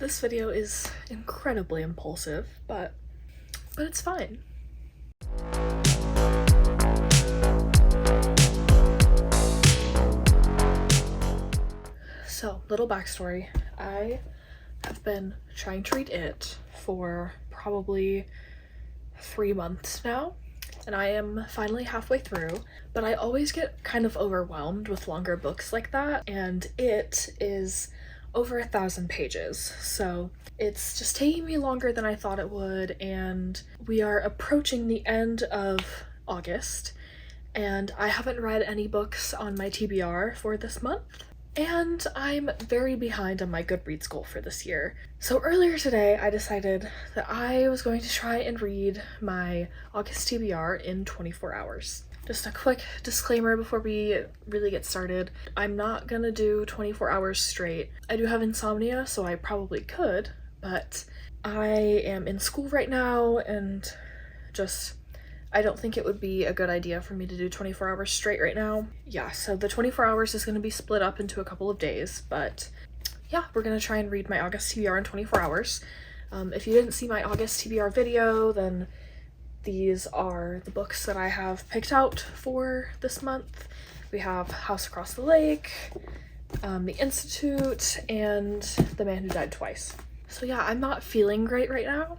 This video is incredibly impulsive, but it's fine. So, little backstory. I have been trying to read it for probably 3 months now, and I am finally halfway through, but I always get kind of overwhelmed with longer books like that, and it is over 1,000 pages, so it's just taking me longer than I thought it would, and we are approaching the end of August, and I haven't read any books on my TBR for this month, and I'm very behind on my Goodreads goal for this year. So earlier today, I decided that I was going to try and read my August TBR in 24 hours. Just a quick disclaimer before we really get started. I'm not gonna do 24 hours straight. I do have insomnia, so I probably could, but I am in school right now and I don't think it would be a good idea for me to do 24 hours straight right now. Yeah, so the 24 hours is gonna be split up into a couple of days, but yeah, we're gonna try and read my August TBR in 24 hours. If you didn't see my August TBR video, then these are the books that I have picked out for this month. We have House Across the Lake, The Institute, and The Man Who Died Twice. So yeah, I'm not feeling great right now.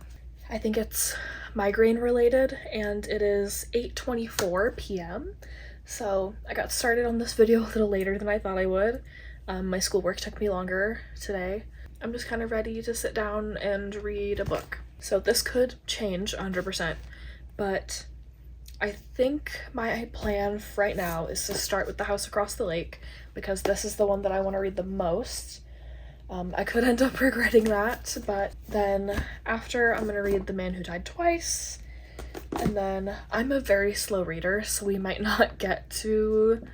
I think it's migraine related, and it is 8:24 p.m. So I got started on this video a little later than I thought I would. My schoolwork took me longer today. I'm just kind of ready to sit down and read a book. So this could change 100%. But I think my plan right now is to start with The House Across the Lake because this is the one that I want to read the most. I could end up regretting that, but then after I'm going to read The Man Who Died Twice, and then I'm a very slow reader, so we might not get to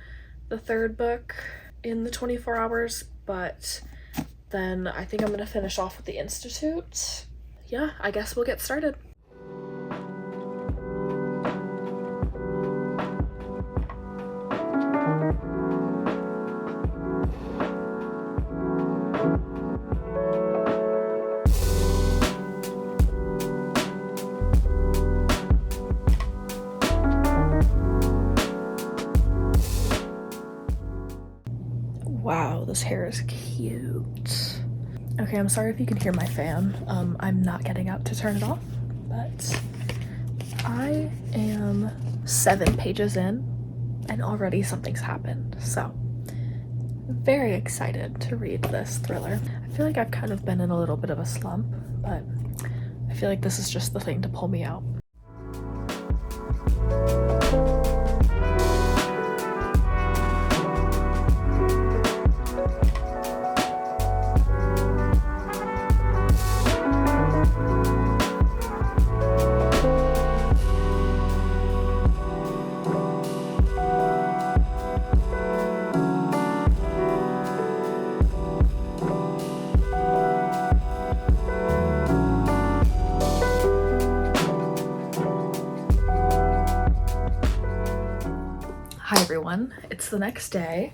the third book in the 24 hours, but then I think I'm going to finish off with The Institute. Yeah, I guess we'll get started. Wow, this hair is cute. Okay, I'm sorry if you can hear my fan. I'm not getting up to turn it off, but I am 7 pages in and already something's happened, so I'm very excited to read this thriller. I feel like I've kind of been in a little bit of a slump, but I feel like this is just the thing to pull me out. Hi everyone, it's the next day.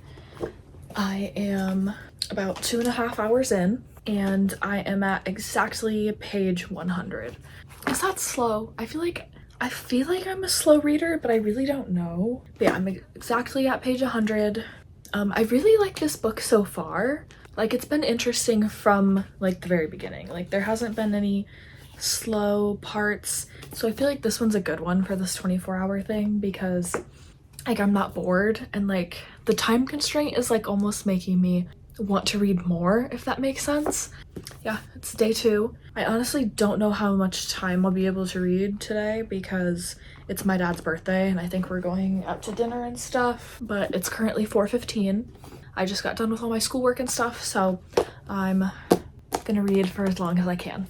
I am about 2.5 hours in, and I am at exactly page 100. Is that slow? I feel like I'm a slow reader, but I really don't know. But yeah, I'm exactly at page 100. I really like this book so far. Like, it's been interesting from like the very beginning. Like, there hasn't been any slow parts, so I feel like this one's a good one for this 24-hour thing because like I'm not bored, and like the time constraint is like almost making me want to read more, if that makes sense. Yeah, it's day 2. I honestly don't know how much time I'll be able to read today because it's my dad's birthday and I think we're going out to dinner and stuff, but it's currently 4:15. I just got done with all my schoolwork and stuff, so I'm gonna read for as long as I can.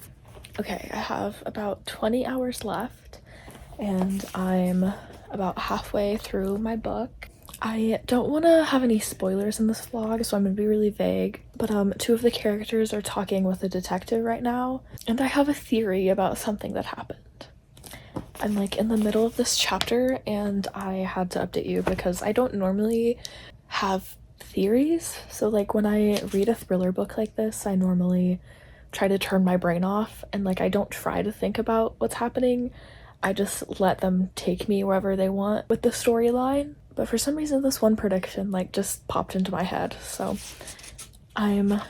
Okay, I have about 20 hours left and I'm about halfway through my book. I don't want to have any spoilers in this vlog, so I'm gonna be really vague, but 2 of the characters are talking with a detective right now, and I have a theory about something that happened. I'm like in the middle of this chapter and I had to update you because I don't normally have theories, so like when I read a thriller book like this, I normally try to turn my brain off, and like I don't try to think about what's happening. I just let them take me wherever they want with the storyline. But for some reason this one prediction like just popped into my head, so I'm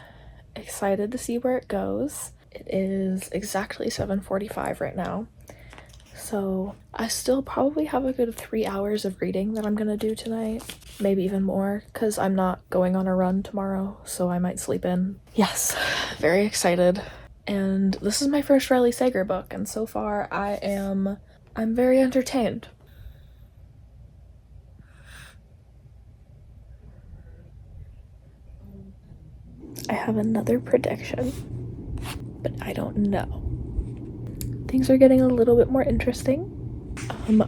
excited to see where it goes. It is exactly 7:45 right now, so I still probably have a good 3 hours of reading that I'm gonna do tonight, maybe even more, because I'm not going on a run tomorrow, so I might sleep in. Yes, very excited. And this is my first Riley Sager book, and so far I'm very entertained. I have another prediction, but I don't know. Things are getting a little bit more interesting.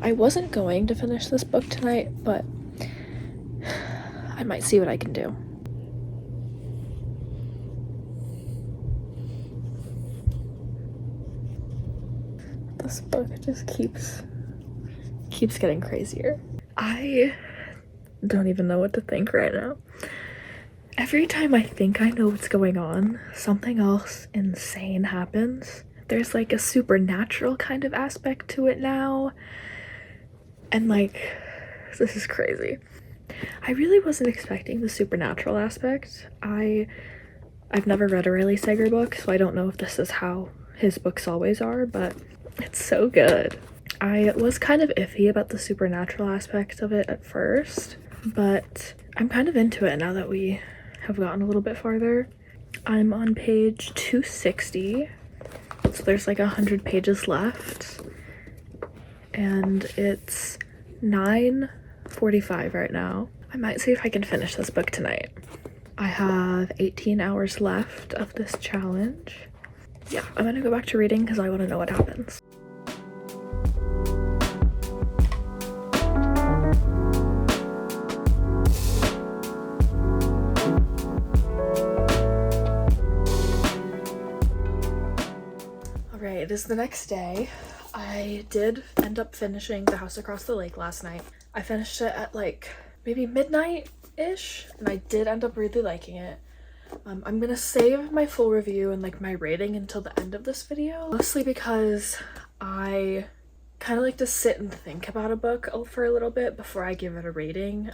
I wasn't going to finish this book tonight, but I might see what I can do. This book just keeps getting crazier. I don't even know what to think right now. Every time I think I know what's going on, something else insane happens. There's like a supernatural kind of aspect to it now. And like, this is crazy. I really wasn't expecting the supernatural aspect. I've never read a Riley Sager book, so I don't know if this is how his books always are, but it's so good. I was kind of iffy about the supernatural aspect of it at first, but I'm kind of into it now that we have gotten a little bit farther. I'm on page 260, so there's like 100 pages left, and it's 9:45 right now. I might see if I can finish this book tonight. I have 18 hours left of this challenge. Yeah, I'm gonna go back to reading because I want to know what happens. Alright, it is the next day. I did end up finishing The House Across the Lake last night. I finished it at like maybe midnight-ish, and I did end up really liking it. I'm gonna save my full review and like my rating until the end of this video, mostly because I kind of like to sit and think about a book for a little bit before I give it a rating.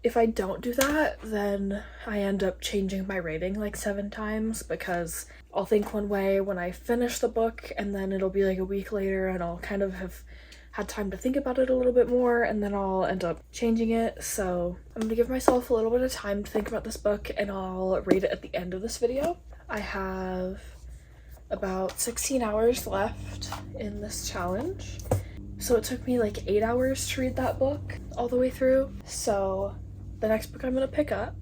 If I don't do that, then I end up changing my rating like 7 times, because I'll think one way when I finish the book, and then it'll be like a week later and I'll kind of have had time to think about it a little bit more, and then I'll end up changing it. So I'm gonna give myself a little bit of time to think about this book, and I'll rate it at the end of this video. I have about 16 hours left in this challenge, so it took me like 8 hours to read that book all the way through. So the next book I'm gonna pick up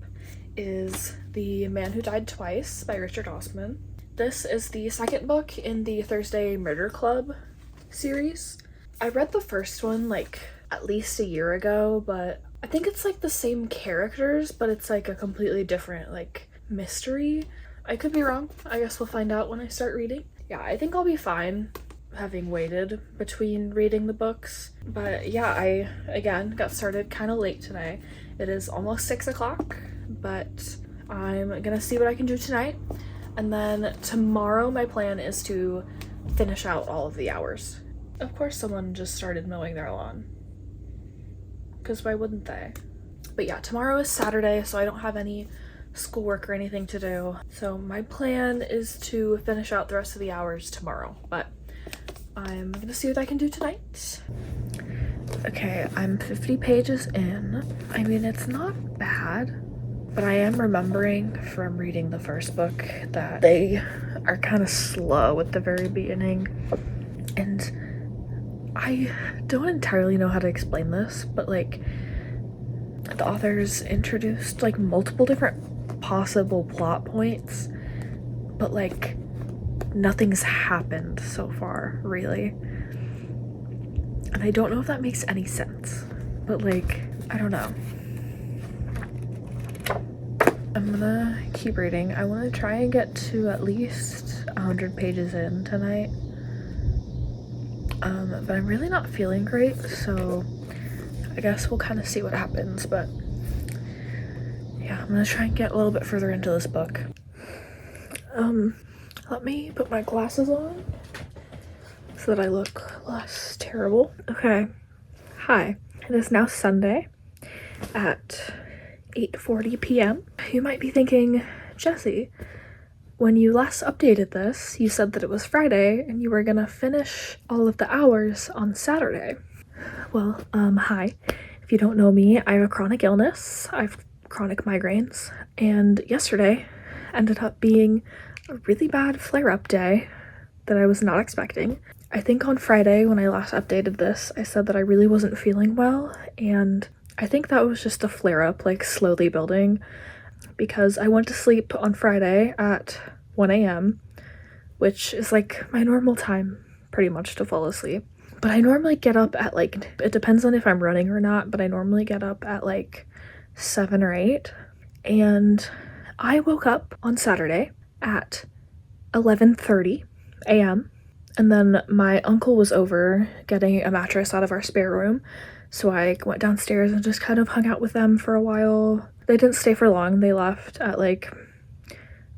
is The Man Who Died Twice by Richard Osman. This is the second book in the Thursday Murder Club series. I read the first one like at least a year ago, but I think it's like the same characters, but it's like a completely different like mystery. I could be wrong. I guess we'll find out when I start reading. Yeah, I think I'll be fine having waited between reading the books. But yeah, I again got started kind of late today. It is almost 6 o'clock, but I'm gonna see what I can do tonight. And then tomorrow my plan is to finish out all of the hours. Of course someone just started mowing their lawn, because why wouldn't they? But yeah, tomorrow is Saturday, so I don't have any schoolwork or anything to do. So my plan is to finish out the rest of the hours tomorrow, but I'm gonna see what I can do tonight. Okay, I'm 50 pages in. I mean, it's not bad, but I am remembering from reading the first book that they are kind of slow at the very beginning, and I don't entirely know how to explain this, but like the authors introduced like multiple different possible plot points, but like nothing's happened so far, really. And I don't know if that makes any sense, but like, I don't know. I'm gonna keep reading. I want to try and get to at least 100 pages in tonight. But I'm really not feeling great, so I guess we'll kind of see what happens. But yeah, I'm gonna try and get a little bit further into this book. Let me put my glasses on so that I look less terrible. Okay. Hi. It is now Sunday at 8:40 p.m. You might be thinking, Jessie, when you last updated this, you said that it was Friday and you were gonna finish all of the hours on Saturday. Well, hi. If you don't know me, I have a chronic illness. I have chronic migraines, and yesterday ended up being a really bad flare-up day that I was not expecting. I think on Friday when I last updated this, I said that I really wasn't feeling well, and I think that was just a flare-up, like slowly building, because I went to sleep on Friday at 1 a.m., which is like my normal time pretty much to fall asleep. But I normally get up at like, it depends on if I'm running or not, but I normally get up at like 7 or 8. And I woke up on Saturday at 11:30 a.m. And then my uncle was over getting a mattress out of our spare room. So I went downstairs and just kind of hung out with them for a while. They didn't stay for long. They left at like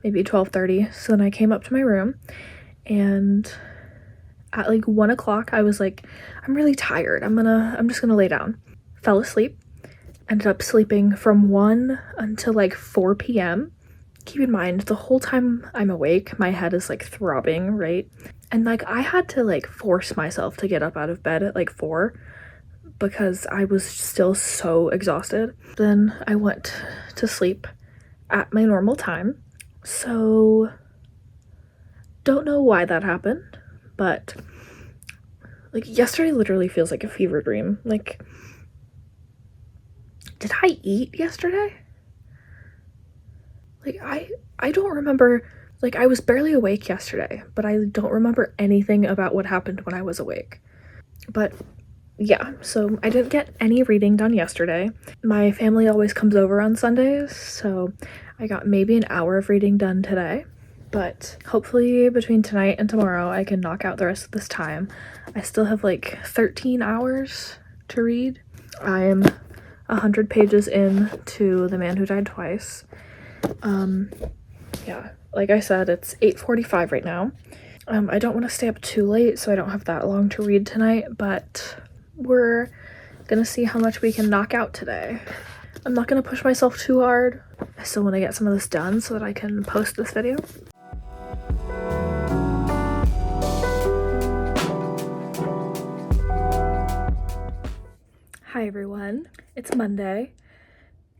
maybe 12:30. So then I came up to my room, and at like 1 o'clock I was like, I'm really tired. I'm just gonna lay down. Fell asleep. Ended up sleeping from 1 until like 4 p.m. Keep in mind, the whole time I'm awake, my head is like throbbing, right? And like I had to like force myself to get up out of bed at like 4 because I was still so exhausted. Then I went to sleep at my normal time. So don't know why that happened, but like yesterday literally feels like a fever dream. Like, did I eat yesterday? Like I don't remember. Like, I was barely awake yesterday, but I don't remember anything about what happened when I was awake. But yeah, so I didn't get any reading done yesterday. My family always comes over on Sundays, so I got maybe an hour of reading done today. But hopefully between tonight and tomorrow I can knock out the rest of this time. I still have like 13 hours to read. I am 100 pages in to The Man Who Died Twice. Yeah, like I said, it's 8:45 right now. I don't want to stay up too late, so I don't have that long to read tonight, but we're gonna see how much we can knock out today. I'm not gonna push myself too hard. I still want to get some of this done so that I can post this video. Hi everyone, it's Monday,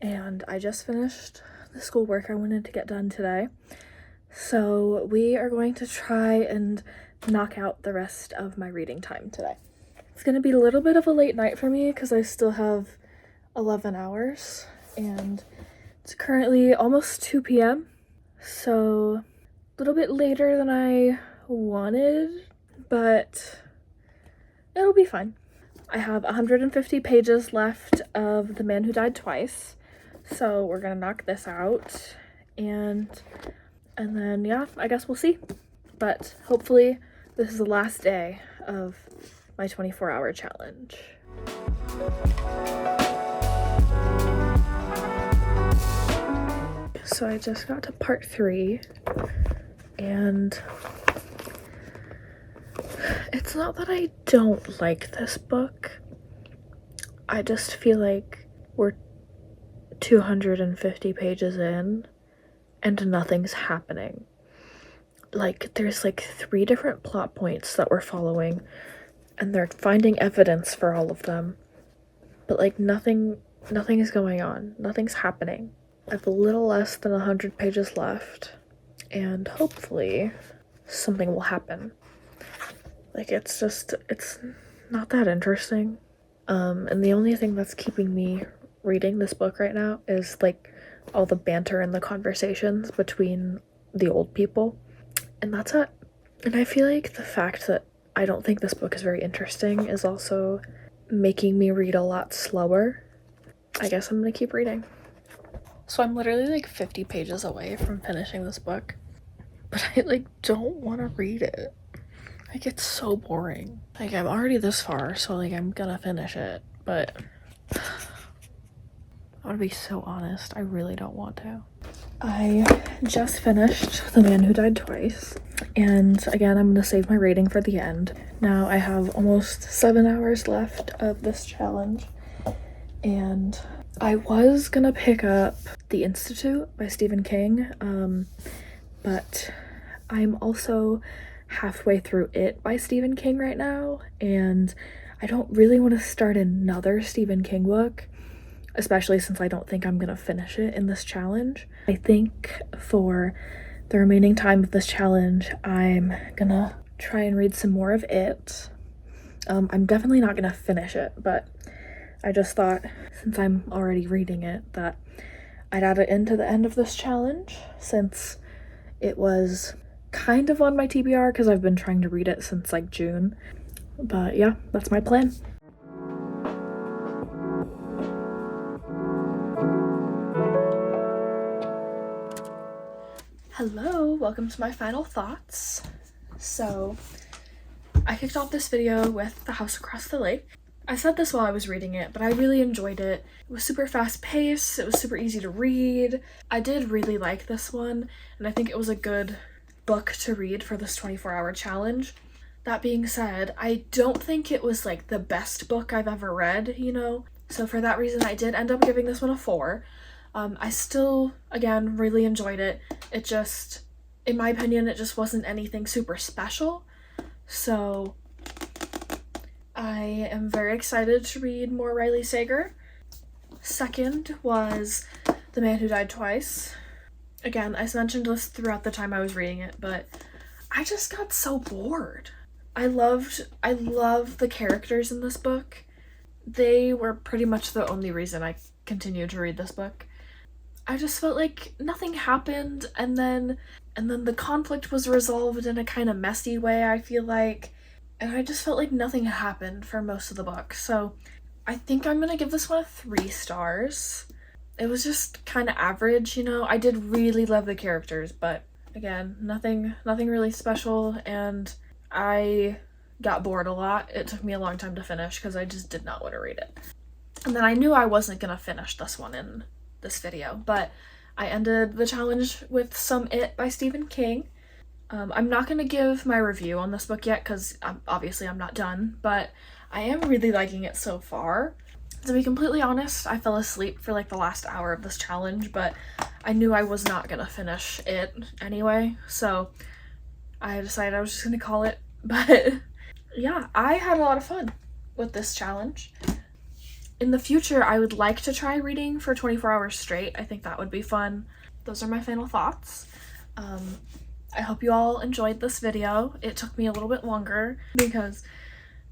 and I just finished the schoolwork I wanted to get done today. So we are going to try and knock out the rest of my reading time today. It's going to be a little bit of a late night for me because I still have 11 hours, and it's currently almost 2 p.m. So a little bit later than I wanted, but it'll be fine. I have 150 pages left of The Man Who Died Twice, so we're gonna knock this out, and then yeah, I guess we'll see. But hopefully this is the last day of my 24-hour challenge. So I just got to part 3, and it's not that I don't like this book. I just feel like we're 250 pages in and nothing's happening. Like, there's like 3 different plot points that we're following, and they're finding evidence for all of them, but like nothing is going on. Nothing's happening. I have a little less than 100 pages left, and hopefully something will happen. Like, it's not that interesting. And the only thing that's keeping me reading this book right now is like all the banter and the conversations between the old people, and that's it. And I feel like the fact that I don't think this book is very interesting is also making me read a lot slower. I guess I'm gonna keep reading. So I'm literally like 50 pages away from finishing this book, but I like don't want to read it. Like, it's so boring. Like, I'm already this far, so like I'm gonna finish it, but I want to be so honest, I really don't want to. I just finished The Man Who Died Twice, and again, I'm gonna save my rating for the end. Now I have almost 7 hours left of this challenge, and I was gonna pick up The Institute by Stephen King, but I'm also halfway through It by Stephen King right now, and I don't really want to start another Stephen King book, especially since I don't think I'm gonna finish it in this challenge. I think for the remaining time of this challenge, I'm gonna try and read some more of It. I'm definitely not gonna finish it, but I just thought, since I'm already reading it, that I'd add it into the end of this challenge, since it was kind of on my TBR because I've been trying to read it since like June. But yeah, that's my plan. Hello, welcome to my final thoughts. So, I kicked off this video with The House Across the Lake. I said this while I was reading it, but I really enjoyed it. It was super fast paced, it was super easy to read. I did really like this one, and I think it was a good book to read for this 24-hour challenge. That being said, I don't think it was like the best book I've ever read, you know? So for that reason, I did end up giving this one a 4. I still, again, really enjoyed it. It just, in my opinion, it just wasn't anything super special. So I am very excited to read more Riley Sager. Second was The Man Who Died Twice. Again, I mentioned this throughout the time I was reading it, but I just got so bored. I love the characters in this book. They were pretty much the only reason I continued to read this book. I just felt like nothing happened, and then the conflict was resolved in a kind of messy way, I feel like. And I just felt like nothing happened for most of the book. So I think I'm gonna give this one a 3 stars. It was just kind of average, you know? I did really love the characters, but again, nothing really special, and I got bored a lot. It took me a long time to finish because I just did not want to read it. And then I knew I wasn't gonna finish this one in this video, but I ended the challenge with some It by Stephen King. I'm not going to give my review on this book yet because obviously I'm not done, but I am really liking it so far. To be completely honest, I fell asleep for like the last hour of this challenge, but I knew I was not going to finish it anyway, so I decided I was just going to call it. But yeah, I had a lot of fun with this challenge. In the future, I would like to try reading for 24 hours straight. I think that would be fun. Those are my final thoughts. I hope you all enjoyed this video. It took me a little bit longer because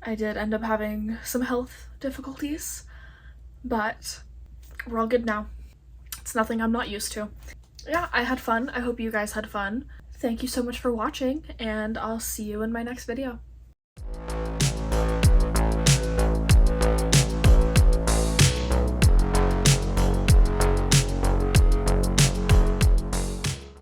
I did end up having some health difficulties, but we're all good now. It's nothing I'm not used to. Yeah, I had fun. I hope you guys had fun. Thank you so much for watching, and I'll see you in my next video.